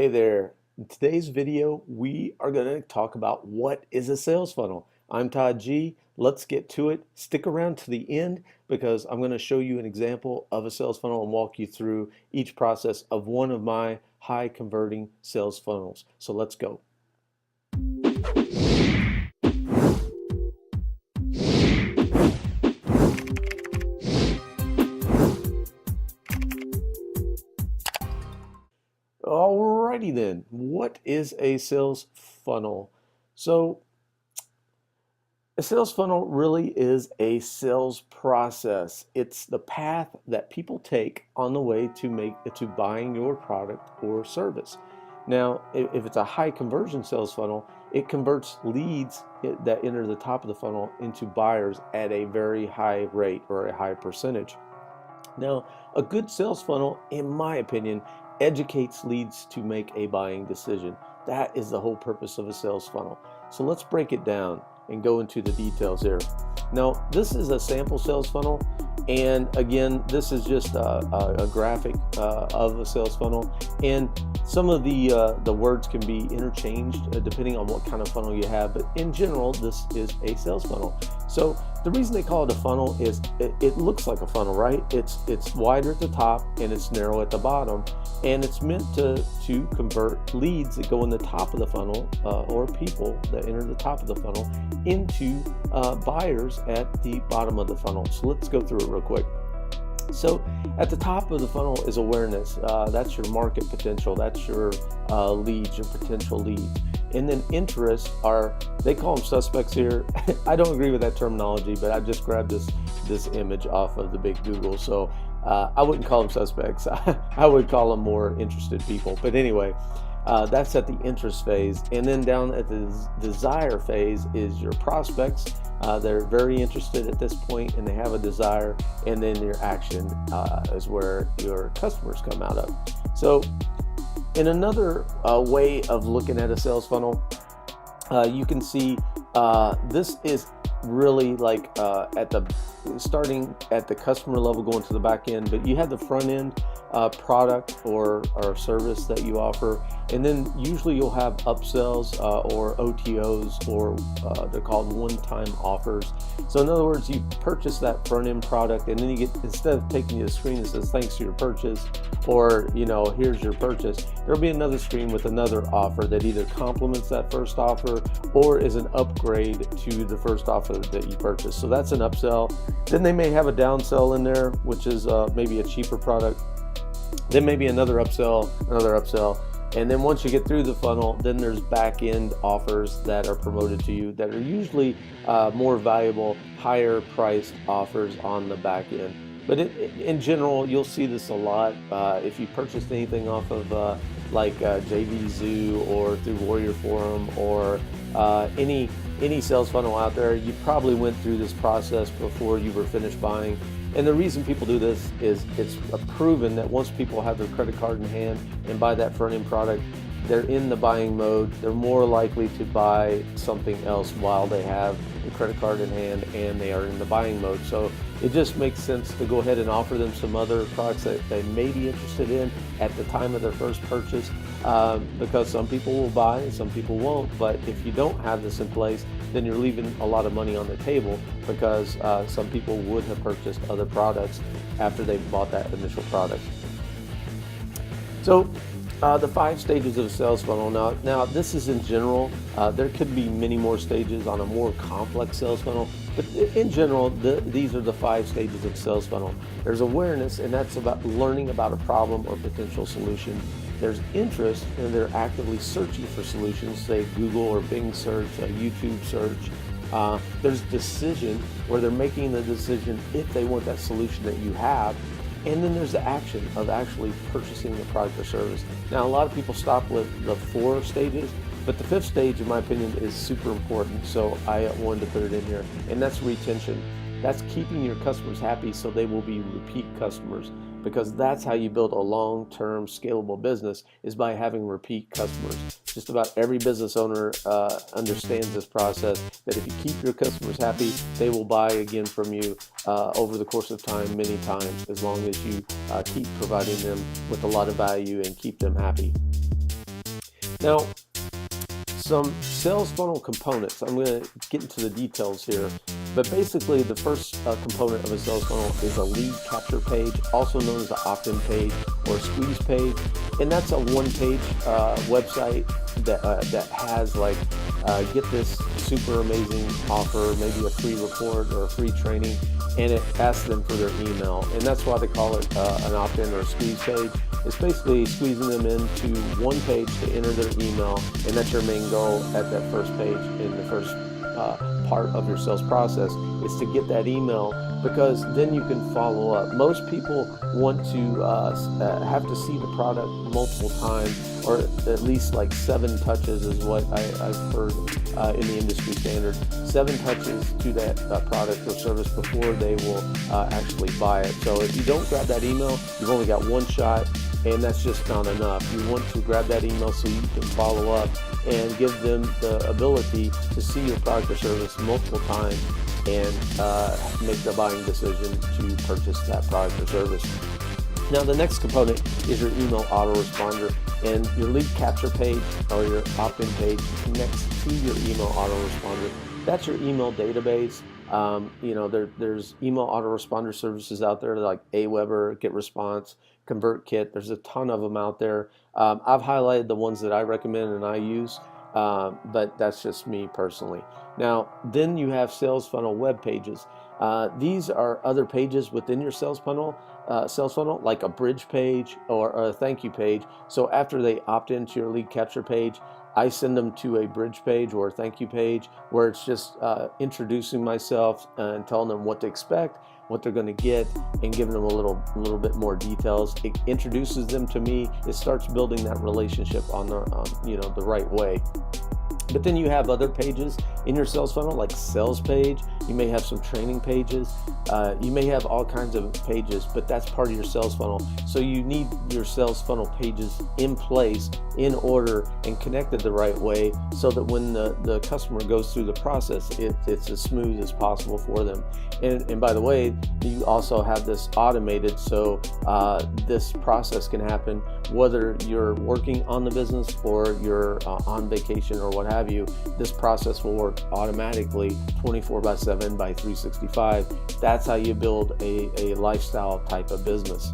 Hey there. In today's video, we are going to talk about what is a sales funnel. I'm Todd G. Let's get to it. Stick around to the end because I'm going to show you an example of a sales funnel and walk you through each process of one of my high converting sales funnels. So let's go. Alrighty then, what is a sales funnel? So a sales funnel really is a sales process. It's the path that people take on the way to buying your product or service. Now, if it's a high conversion sales funnel, it converts leads that enter the top of the funnel into buyers at a very high rate or a high percentage. Now, a good sales funnel, in my opinion, educates leads to make a buying decision. That is the whole purpose of a sales funnel. So let's break it down and go into the details here. Now, this is a sample sales funnel, and again, this is just a graphic of a sales funnel, and some of the words can be interchanged depending on what kind of funnel you have, but in general, this is a sales funnel. So the reason they call it a funnel is it looks like a funnel, right? It's wider at the top and it's narrow at the bottom, and it's meant to convert leads that go in the top of the funnel or people that enter the top of the funnel into buyers at the bottom of the funnel. So let's go through it real quick. So at the top of the funnel is awareness. That's your market potential. That's your leads, your potential leads. And then interests are, they call them suspects here. I don't agree with that terminology, but I just grabbed this image off of the big Google. So I wouldn't call them suspects. I would call them more interested people. But anyway, that's at the interest phase. And then down at the desire phase is your prospects. They're very interested at this point and they have a desire. And then your action is where your customers come out of. So in another way of looking at a sales funnel, you can see this is really like starting at the customer level going to the back end, but you have the front end product or service that you offer, and then usually you'll have upsells or OTOs, or they're called one-time offers. So in other words, you purchase that front end product, and then you get, instead of taking you to a screen that says thanks to your purchase, or here's your purchase, there'll be another screen with another offer that either complements that first offer or is an upgrade to the first offer that you purchased. So that's an upsell. Then they may have a downsell in there, which is maybe a cheaper product. Then maybe another upsell, and then once you get through the funnel, then there's back end offers that are promoted to you that are usually more valuable, higher priced offers on the back end. But in general, you'll see this a lot if you purchased anything off of like JVZoo or through Warrior Forum or any sales funnel out there. You probably went through this process before you were finished buying. And the reason people do this is it's proven that once people have their credit card in hand and buy that front end product, they're in the buying mode. They're more likely to buy something else while they have the credit card in hand and they are in the buying mode. So it just makes sense to go ahead and offer them some other products that they may be interested in at the time of their first purchase, because some people will buy and some people won't. But if you don't have this in place, then you're leaving a lot of money on the table, because some people would have purchased other products after they bought that initial product. So the 5 stages of a sales funnel. Now this is in general. There could be many more stages on a more complex sales funnel, but in general, these are the 5 stages of sales funnel. There's awareness, and that's about learning about a problem or potential solution. There's interest, and they're actively searching for solutions, say Google or Bing search, a YouTube search. There's decision, where they're making the decision if they want that solution that you have. And then there's the action of actually purchasing the product or service. Now, a lot of people stop with the 4 stages, but the 5th stage, in my opinion, is super important. So I wanted to put it in here, and that's retention. That's keeping your customers happy so they will be repeat customers, because that's how you build a long-term scalable business, is by having repeat customers. Just about every business owner understands this process, that if you keep your customers happy, they will buy again from you over the course of time, many times, as long as you keep providing them with a lot of value and keep them happy. Now, some sales funnel components. I'm going to get into the details here, but basically the first component of a sales funnel is a lead capture page, also known as an opt-in page or squeeze page, and that's a one-page website that has like get this super amazing offer, maybe a free report or a free training, and it asks them for their email, and that's why they call it an opt-in or a squeeze page. It's basically squeezing them into one page to enter their email, and that's your main goal at that first page in the first part of your sales process, is to get that email, because then you can follow up. Most people want to have to see the product multiple times, or at least like 7 touches is what I've heard in the industry standard. 7 touches to that product or service before they will actually buy it. So if you don't grab that email, you've only got one shot, and that's just not enough. You want to grab that email so you can follow up and give them the ability to see your product or service multiple times and make the buying decision to purchase that product or service. Now, the next component is your email autoresponder, and your lead capture page or your opt-in page connects to your email autoresponder. That's your email database. There's email autoresponder services out there like Aweber, GetResponse, ConvertKit. There's a ton of them out there. I've highlighted the ones that I recommend and I use, but that's just me personally. Now, then you have sales funnel web pages. These are other pages within your sales funnel, like a bridge page or a thank you page. So after they opt into your lead capture page, I send them to a bridge page or a thank you page where it's just introducing myself and telling them what to expect, what they're going to get, and giving them a little bit more details. It introduces them to me. It starts building that relationship on the right way. But then you have other pages in your sales funnel, like sales page. You may have some training pages. You may have all kinds of pages, but that's part of your sales funnel. So you need your sales funnel pages in place, in order, and connected the right way, so that when the customer goes through the process, it's as smooth as possible for them. And by the way, you also have this automated, so this process can happen whether you're working on the business or you're on vacation or what have you. This process will work automatically 24/7 by 365. That's how you build a lifestyle type of business.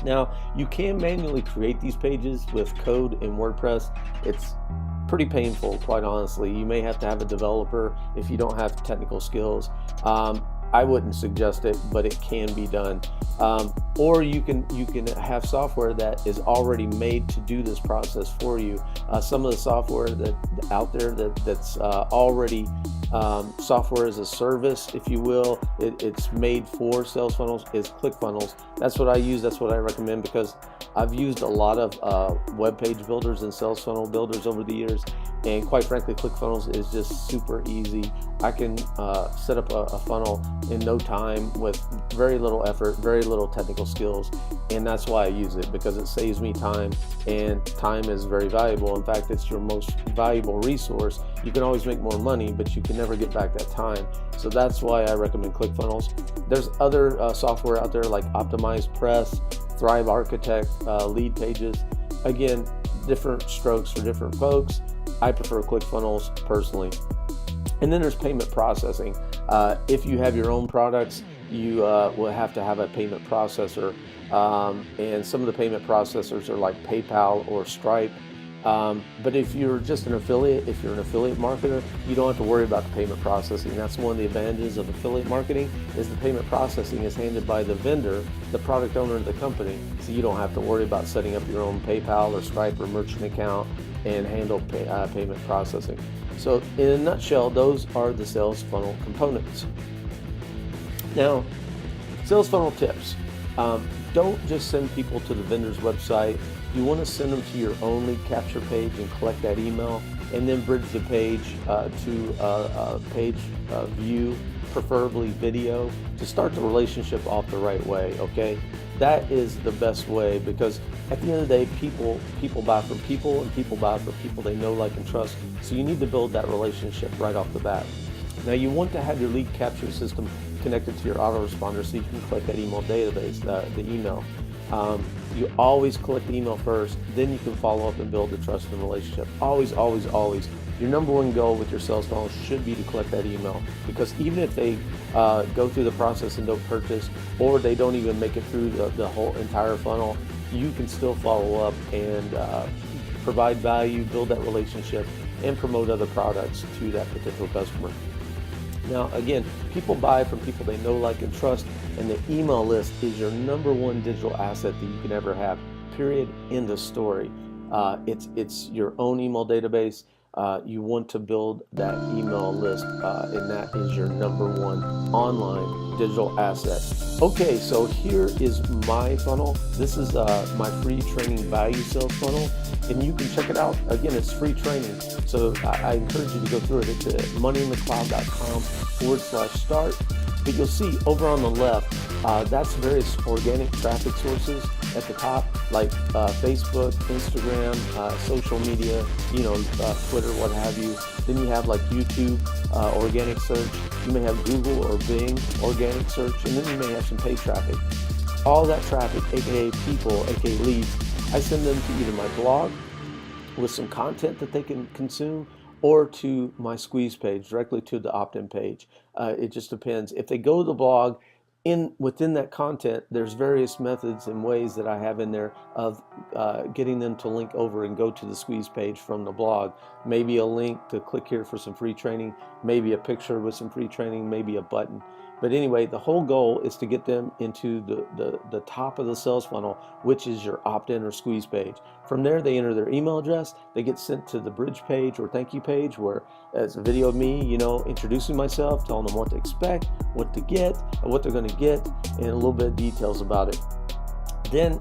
Now, you can manually create these pages with code in WordPress. It's pretty painful, quite honestly. You may have to have a developer if you don't have technical skills. I wouldn't suggest it, but it can be done. Or you can have software that is already made to do this process for you. Some of the software that out there that's already software as a service, if you will, it's made for sales funnels, is ClickFunnels. That's what I use. That's what I recommend, because I've used a lot of web page builders and sales funnel builders over the years, and quite frankly, ClickFunnels is just super easy. I can set up a funnel in no time with very little effort, very little technical skills, and that's why I use it, because it saves me time, and time is very valuable. In fact, it's your most valuable resource. You can always make more money, but you can never get back that time. So that's why I recommend ClickFunnels. There's other software out there like Optimize Press, Thrive Architect, Lead Pages. Again, different strokes for different folks. I prefer ClickFunnels personally. And then there's payment processing. If you have your own products, you will have to have a payment processor. And some of the payment processors are like PayPal or Stripe. But if you're just an affiliate, if you're an affiliate marketer, you don't have to worry about the payment processing. That's one of the advantages of affiliate marketing, is the payment processing is handled by the vendor, the product owner of the company. So you don't have to worry about setting up your own PayPal or Stripe or merchant account and handle payment processing. So in a nutshell, those are the sales funnel components. Now, sales funnel tips. Don't just send people to the vendor's website. You want to send them to your own lead capture page and collect that email, and then bridge the page to a page view, preferably video, to start the relationship off the right way, okay? That is the best way, because at the end of the day, people buy from people, and people buy from people they know, like, and trust. So you need to build that relationship right off the bat. Now, you want to have your lead capture system connected to your autoresponder so you can collect that email database, the email. You always collect the email first, then you can follow up and build the trust and relationship. Always, always, always. Your number one goal with your sales funnel should be to collect that email, because even if they go through the process and don't purchase, or they don't even make it through the whole entire funnel, you can still follow up and provide value, build that relationship, and promote other products to that particular customer. Now, again, people buy from people they know, like, and trust, and the email list is your number one digital asset that you can ever have. Period. End of story. It's your own email database. You want to build that email list, and that is your number one online digital asset. Okay, so here is my funnel. This is my free training value sales funnel, and you can check it out. Again, it's free training, so I encourage you to go through it. It's at moneyinthecloud.com/start. But you'll see over on the left, that's various organic traffic sources at the top, like Facebook, Instagram, social media, Twitter, what have you. Then you have like YouTube, organic search. You may have Google or Bing, organic search, and then you may have some paid traffic. All that traffic, aka people, aka leads, I send them to either my blog with some content that they can consume, or to my squeeze page, directly to the opt-in page. It just depends. If they go to the blog, within that content, there's various methods and ways that I have in there of getting them to link over and go to the squeeze page from the blog. Maybe a link to click here for some free training, maybe a picture with some free training, maybe a button. But anyway, the whole goal is to get them into the top of the sales funnel, which is your opt-in or squeeze page. From there, they enter their email address. They get sent to the bridge page or thank you page, where it's a video of me, introducing myself, telling them what to expect, what to get, what they're going to get, and a little bit of details about it. Then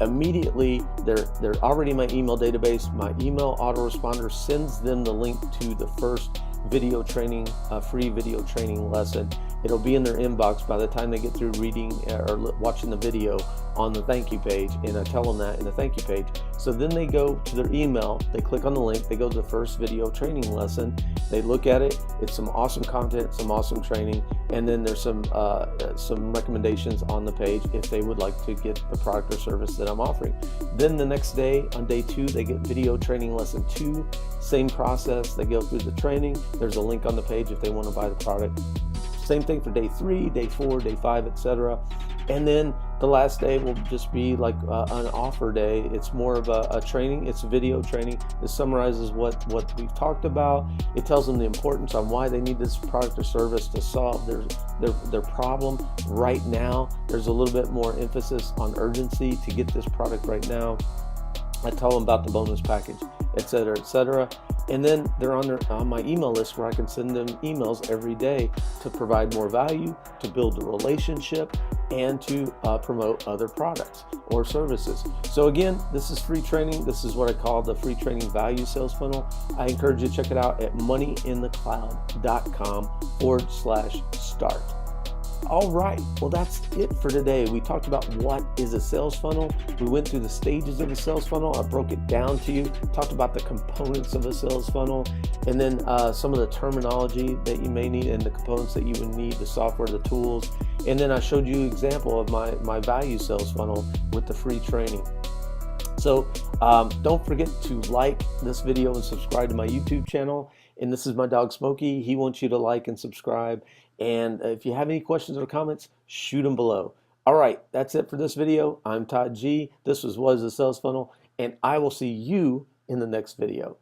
immediately they're already in my email database. My email autoresponder sends them the link to the first video training, free video training lesson. It'll be in their inbox by the time they get through reading or watching the video on the thank you page, and I tell them that in the thank you page. So then they go to their email, they click on the link, they go to the first video training lesson, they look at it, it's some awesome content, some awesome training, and then there's some recommendations on the page if they would like to get the product or service that I'm offering. Then the next day, on day 2, they get video training lesson 2, same process, they go through the training, there's a link on the page if they want to buy the product. Same thing for day 3, day 4, day 5, etc. And then the last day will just be like an offer day. It's more of a training. It's video training. It summarizes what we've talked about. It tells them the importance on why they need this product or service to solve their problem right now. There's a little bit more emphasis on urgency to get this product right now. I tell them about the bonus package, etc., etc. And then they're on my email list, where I can send them emails every day to provide more value, to build the relationship, and to promote other products or services. So again, this is free training. This is what I call the free training value sales funnel. I encourage you to check it out at moneyinthecloud.com/start. All right, well, that's it for today. We talked about what is a sales funnel. We went through the stages of a sales funnel. I broke it down to you, talked about the components of a sales funnel, and then some of the terminology that you may need and the components that you would need, the software, the tools. And then I showed you an example of my value sales funnel with the free training. So don't forget to like this video and subscribe to my YouTube channel. And this is my dog Smokey. He wants you to like and subscribe. And if you have any questions or comments, shoot them below. All right, that's it for this video. I'm Todd G. This was a Sales Funnel, and I will see you in the next video.